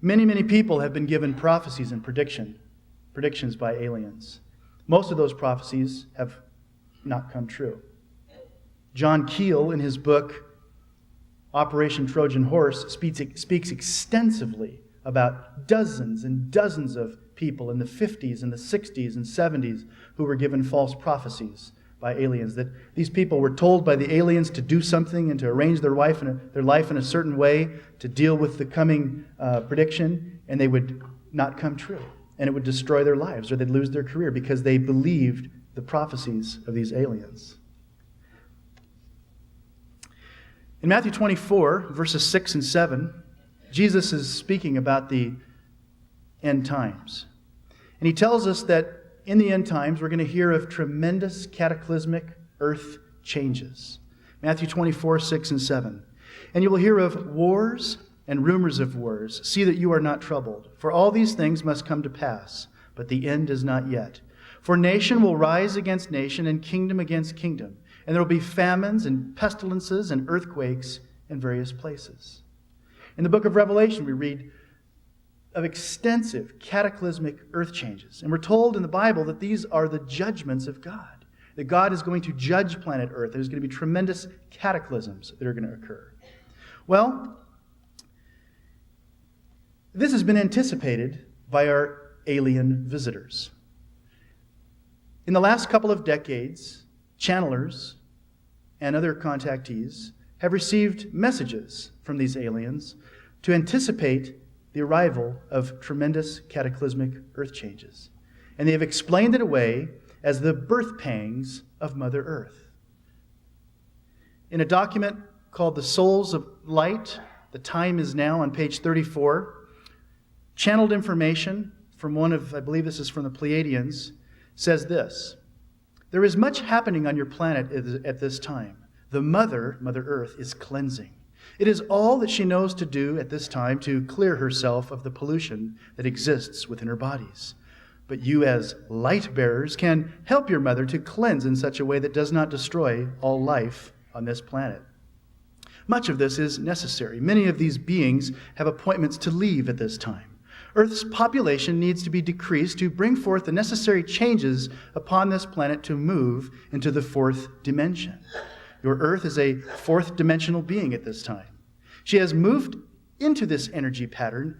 Many, many people have been given prophecies and predictions by aliens. Most of those prophecies have not come true. John Keel, in his book Operation Trojan Horse, speaks extensively about dozens and dozens of people in the 50s and the 60s and 70s who were given false prophecies by aliens, that these people were told by the aliens to do something and to arrange their life in a certain way to deal with the coming prediction, and they would not come true, and it would destroy their lives, or they'd lose their career because they believed the prophecies of these aliens. In Matthew 24, verses 6 and 7, Jesus is speaking about the end times. And he tells us that in the end times, we're going to hear of tremendous cataclysmic earth changes. Matthew 24, 6 and 7. And you will hear of wars and rumors of wars. See that you are not troubled. For all these things must come to pass, but the end is not yet. For nation will rise against nation and kingdom against kingdom. And there will be famines and pestilences and earthquakes in various places. In the book of Revelation, we read of extensive cataclysmic earth changes. And we're told in the Bible that these are the judgments of God. That God is going to judge planet Earth. There's going to be tremendous cataclysms that are going to occur. Well, this has been anticipated by our alien visitors. In the last couple of decades, channelers and other contactees have received messages from these aliens to anticipate the arrival of tremendous cataclysmic earth changes. And they have explained it away as the birth pangs of Mother Earth. In a document called The Souls of Light, The Time Is Now, on page 34, channeled information from one of, I believe this is from the Pleiadians, says this: there is much happening on your planet at this time. The Mother Earth, is cleansing. It is all that she knows to do at this time to clear herself of the pollution that exists within her bodies. But you, as light bearers, can help your mother to cleanse in such a way that does not destroy all life on this planet. Much of this is necessary. Many of these beings have appointments to leave at this time. Earth's population needs to be decreased to bring forth the necessary changes upon this planet to move into the fourth dimension. Your Earth is a fourth dimensional being at this time. She has moved into this energy pattern,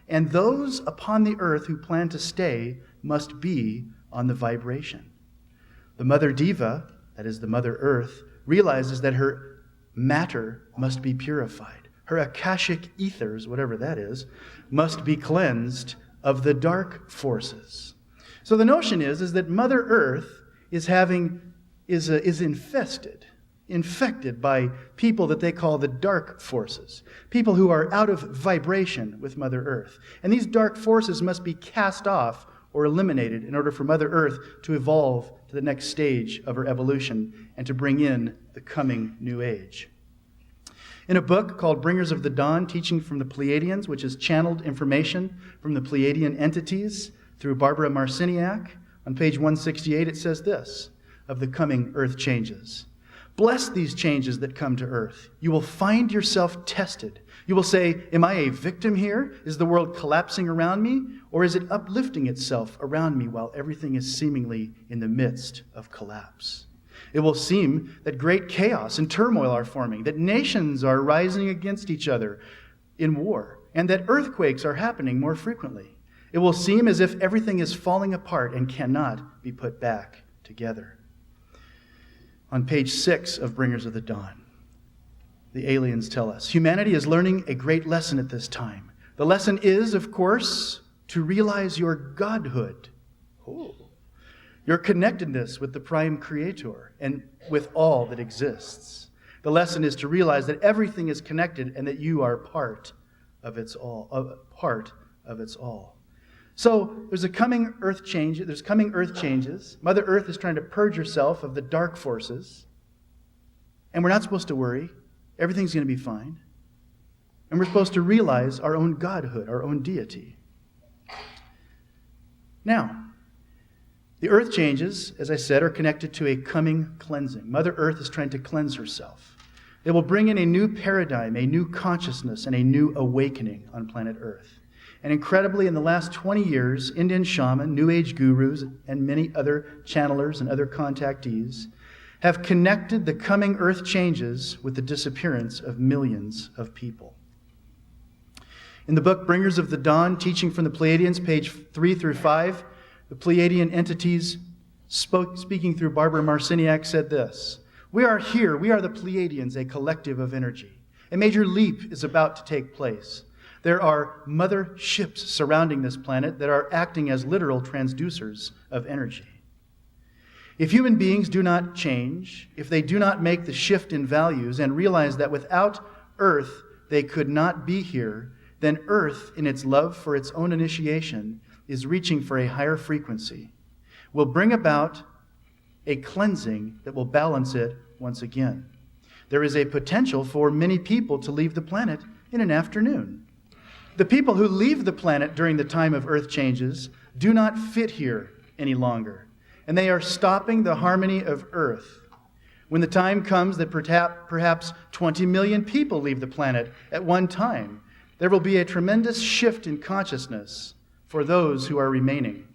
and those upon the Earth who plan to stay must be on the vibration. The Mother Diva, that is the Mother Earth, realizes that her matter must be purified. Her Akashic ethers, whatever that is, must be cleansed of the dark forces. So the notion is that Mother Earth is infected by people that they call the dark forces, people who are out of vibration with Mother Earth. And these dark forces must be cast off or eliminated in order for Mother Earth to evolve to the next stage of her evolution and to bring in the coming new age. In a book called Bringers of the Dawn, Teaching from the Pleiadians, which is channeled information from the Pleiadian entities through Barbara Marciniak, on page 168 it says this of the coming earth changes. Bless these changes that come to earth. You will find yourself tested. You will say, am I a victim here? Is the world collapsing around me? Or is it uplifting itself around me while everything is seemingly in the midst of collapse? It will seem that great chaos and turmoil are forming, that nations are rising against each other in war, and that earthquakes are happening more frequently. It will seem as if everything is falling apart and cannot be put back together. On page 6 of Bringers of the Dawn, the aliens tell us, humanity is learning a great lesson at this time. The lesson is, of course, to realize your godhood. Your connectedness with the Prime Creator and with all that exists. The lesson is to realize that everything is connected and that you are part of its all. So there's coming earth changes. Mother Earth is trying to purge herself of the dark forces. And we're not supposed to worry. Everything's going to be fine. And we're supposed to realize our own godhood, our own deity. Now, the earth changes, as I said, are connected to a coming cleansing. Mother Earth is trying to cleanse herself. It will bring in a new paradigm, a new consciousness, and a new awakening on planet Earth. And incredibly, in the last 20 years, Indian shaman, New Age gurus, and many other channelers and other contactees have connected the coming earth changes with the disappearance of millions of people. In the book Bringers of the Dawn, Teaching from the Pleiadians, page 3 through 5, the Pleiadian entities speaking through Barbara Marciniak said this: "We are here, we are the Pleiadians, a collective of energy. A major leap is about to take place. There are mother ships surrounding this planet that are acting as literal transducers of energy. If human beings do not change, if they do not make the shift in values and realize that without Earth they could not be here, then Earth, in its love for its own initiation, is reaching for a higher frequency, will bring about a cleansing that will balance it once again. There is a potential for many people to leave the planet in an afternoon. The people who leave the planet during the time of earth changes do not fit here any longer, and they are stopping the harmony of earth. When the time comes that perhaps 20 million people leave the planet at one time, there will be a tremendous shift in consciousness for those who are remaining.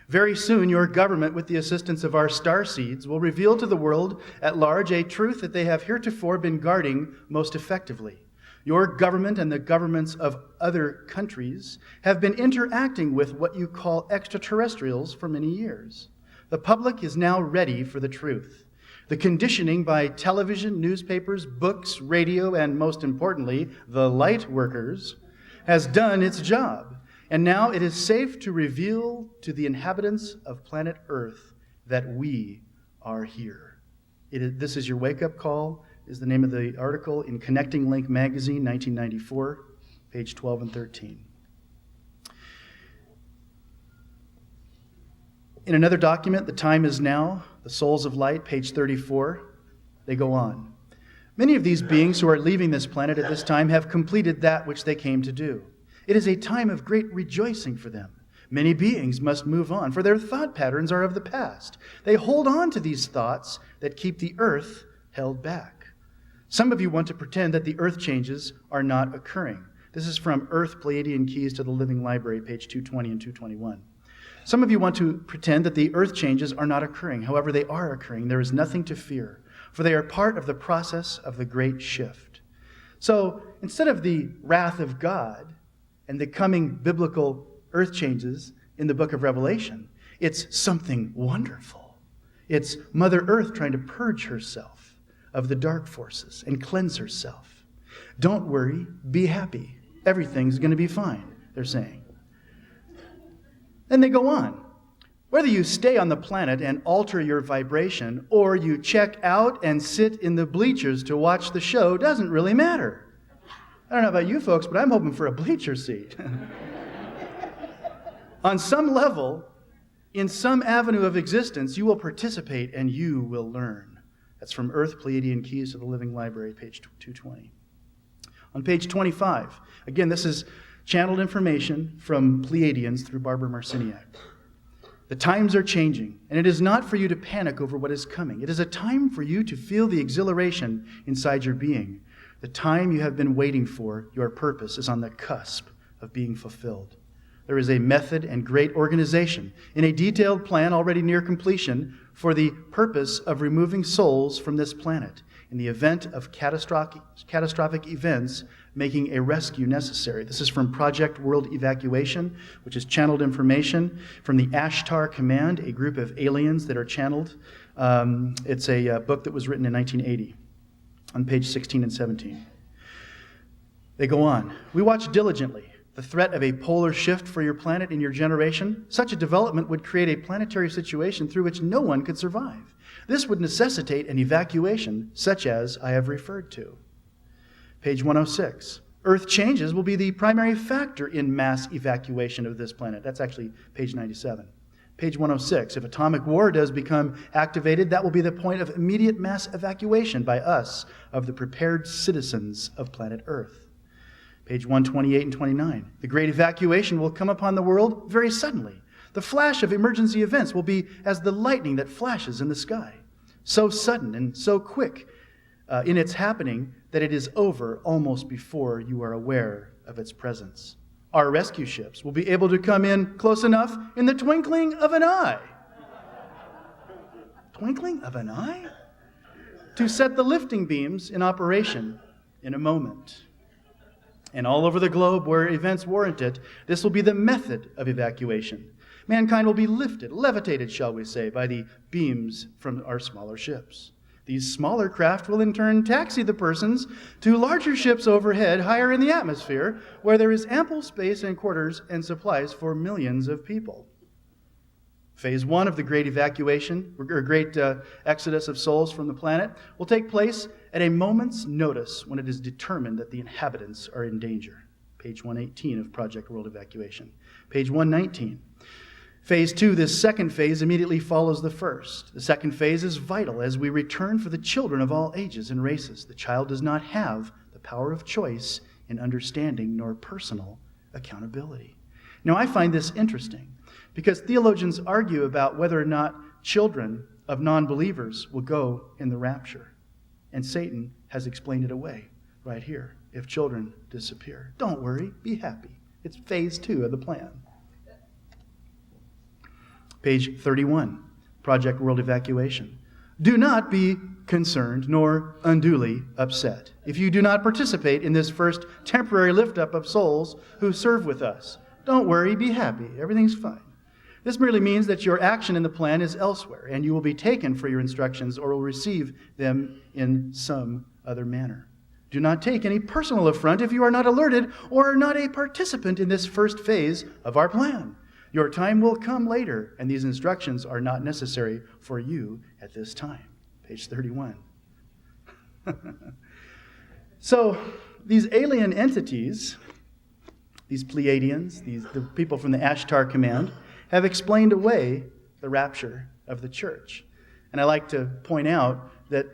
Very soon, your government, with the assistance of our star seeds, will reveal to the world at large a truth that they have heretofore been guarding most effectively. Your government and the governments of other countries have been interacting with what you call extraterrestrials for many years. The public is now ready for the truth. The conditioning by television, newspapers, books, radio, and most importantly, the light workers, has done its job. And now it is safe to reveal to the inhabitants of planet Earth that we are here. This is your wake-up call, is the name of the article in Connecting Link magazine, 1994, page 12 and 13. In another document, The Time Is Now, The Souls of Light, page 34, they go on. Many of these beings who are leaving this planet at this time have completed that which they came to do. It is a time of great rejoicing for them. Many beings must move on, for their thought patterns are of the past. They hold on to these thoughts that keep the earth held back. Some of you want to pretend that the earth changes are not occurring. This is from Earth Pleiadian Keys to the Living Library, page 220 and 221. Some of you want to pretend that the earth changes are not occurring. However, they are occurring. There is nothing to fear, for they are part of the process of the great shift. So instead of the wrath of God and the coming biblical earth changes in the book of Revelation, it's something wonderful. It's Mother Earth trying to purge herself of the dark forces and cleanse herself. Don't worry, be happy. Everything's going to be fine, they're saying. Then they go on. Whether you stay on the planet and alter your vibration, or you check out and sit in the bleachers to watch the show, doesn't really matter. I don't know about you folks, but I'm hoping for a bleacher seat. On some level, in some avenue of existence, you will participate and you will learn. That's from Earth Pleiadian Keys to the Living Library, page 220. On page 25, again, this is channeled information from Pleiadians through Barbara Marciniak. The times are changing, and it is not for you to panic over what is coming. It is a time for you to feel the exhilaration inside your being. The time you have been waiting for, your purpose, is on the cusp of being fulfilled. There is a method and great organization in a detailed plan already near completion for the purpose of removing souls from this planet in the event of catastrophic events making a rescue necessary. This is from Project World Evacuation, which is channeled information from the Ashtar Command, a group of aliens that are channeled. It's a book that was written in 1980 on page 16 and 17. They go on. We watch diligently the threat of a polar shift for your planet in your generation. Such a development would create a planetary situation through which no one could survive. This would necessitate an evacuation such as I have referred to. Page 106. Earth changes will be the primary factor in mass evacuation of this planet. That's actually page 97. Page 106. If atomic war does become activated, that will be the point of immediate mass evacuation by us of the prepared citizens of planet Earth. Page 128 and 29. The great evacuation will come upon the world very suddenly. The flash of emergency events will be as the lightning that flashes in the sky. So sudden and so quick in its happening that it is over almost before you are aware of its presence. Our rescue ships will be able to come in close enough in the twinkling of an eye. Twinkling of an eye? To set the lifting beams in operation in a moment. And all over the globe where events warrant it, this will be the method of evacuation. Mankind will be lifted, levitated, shall we say, by the beams from our smaller ships. These smaller craft will in turn taxi the persons to larger ships overhead, higher in the atmosphere, where there is ample space and quarters and supplies for millions of people. Phase 1 of the great evacuation, or great exodus of souls from the planet, will take place at a moment's notice when it is determined that the inhabitants are in danger. Page 118 of Project World Evacuation. Page 119. Phase 2, this second phase, immediately follows the first. The second phase is vital as we return for the children of all ages and races. The child does not have the power of choice in understanding nor personal accountability. Now, I find this interesting because theologians argue about whether or not children of non-believers will go in the rapture. And Satan has explained it away right here. If children disappear, don't worry, be happy. It's phase 2 of the plan. Page 31, Project World Evacuation. Do not be concerned nor unduly upset if you do not participate in this first temporary lift-up of souls who serve with us. Don't worry, be happy. Everything's fine. This merely means that your action in the plan is elsewhere, and you will be taken for your instructions or will receive them in some other manner. Do not take any personal affront if you are not alerted or are not a participant in this first phase of our plan. Your time will come later, and these instructions are not necessary for you at this time. Page 31. So, these alien entities, these Pleiadians, the people from the Ashtar Command, have explained away the rapture of the church. And I like to point out that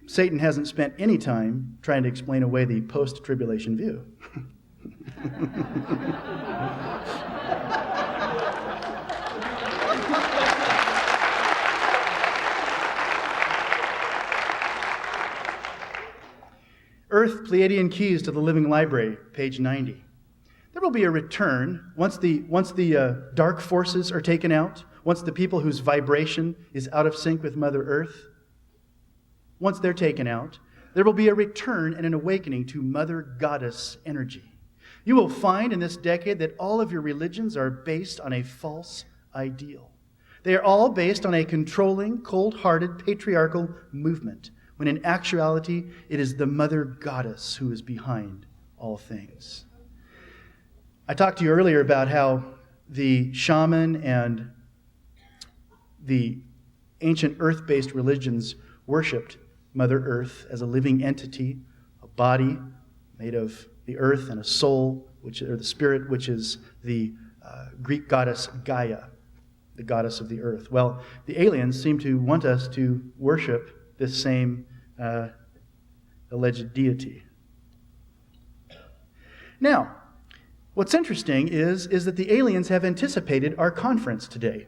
Satan hasn't spent any time trying to explain away the post-tribulation view. Earth, Pleiadian Keys to the Living Library, page 90. There will be a return once the dark forces are taken out, once the people whose vibration is out of sync with Mother Earth, once they're taken out, there will be a return and an awakening to Mother Goddess energy. You will find in this decade that all of your religions are based on a false ideal. They are all based on a controlling, cold-hearted, patriarchal movement, when in actuality, it is the Mother Goddess who is behind all things. I talked to you earlier about how the shaman and the ancient earth-based religions worshipped Mother Earth as a living entity, a body made of the earth, and a soul, or the spirit, which is the Greek goddess Gaia, the goddess of the earth. Well, the aliens seem to want us to worship this same alleged deity. Now, what's interesting is that the aliens have anticipated our conference today.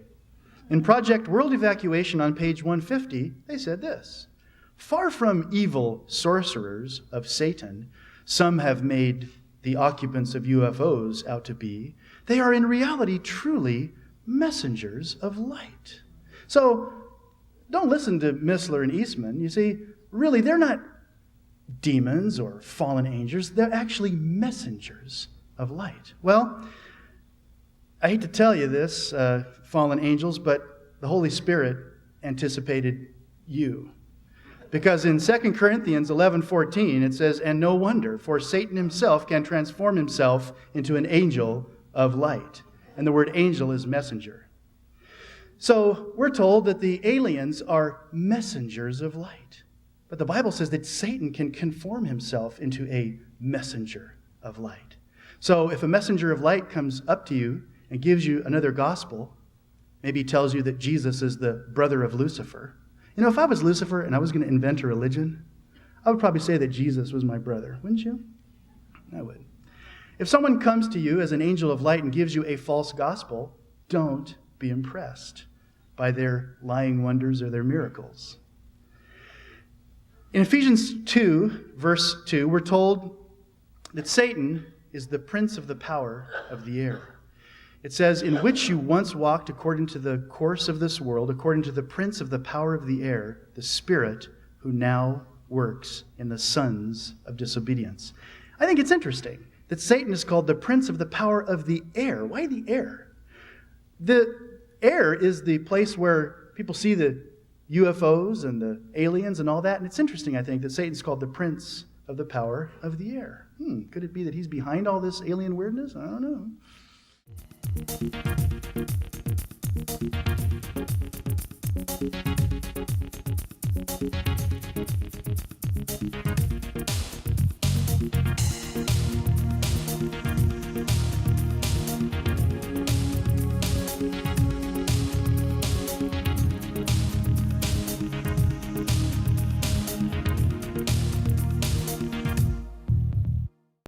In Project World Evacuation on page 150, they said this: far from evil sorcerers of Satan, some have made the occupants of UFOs out to be, they are in reality truly messengers of light. So, don't listen to Missler and Eastman. You see, really, they're not demons or fallen angels. They're actually messengers of light. Well, I hate to tell you this, fallen angels, but the Holy Spirit anticipated you. Because in 2 Corinthians 11:14, it says, "And no wonder, for Satan himself can transform himself into an angel of light." And the word angel is messenger. So we're told that the aliens are messengers of light. But the Bible says that Satan can conform himself into a messenger of light. So if a messenger of light comes up to you and gives you another gospel, maybe tells you that Jesus is the brother of Lucifer. You know, if I was Lucifer and I was going to invent a religion, I would probably say that Jesus was my brother, wouldn't you? I would. If someone comes to you as an angel of light and gives you a false gospel, don't be impressed by their lying wonders or their miracles. In Ephesians 2, verse 2, we're told that Satan is the prince of the power of the air. It says, in which you once walked according to the course of this world, according to the prince of the power of the air, the spirit who now works in the sons of disobedience. I think it's interesting that Satan is called the prince of the power of the air. Why the air? The air is the place where people see the UFOs and the aliens and all that. And it's interesting, I think, that Satan's called the prince of the power of the air. Could it be that he's behind all this alien weirdness? I don't know.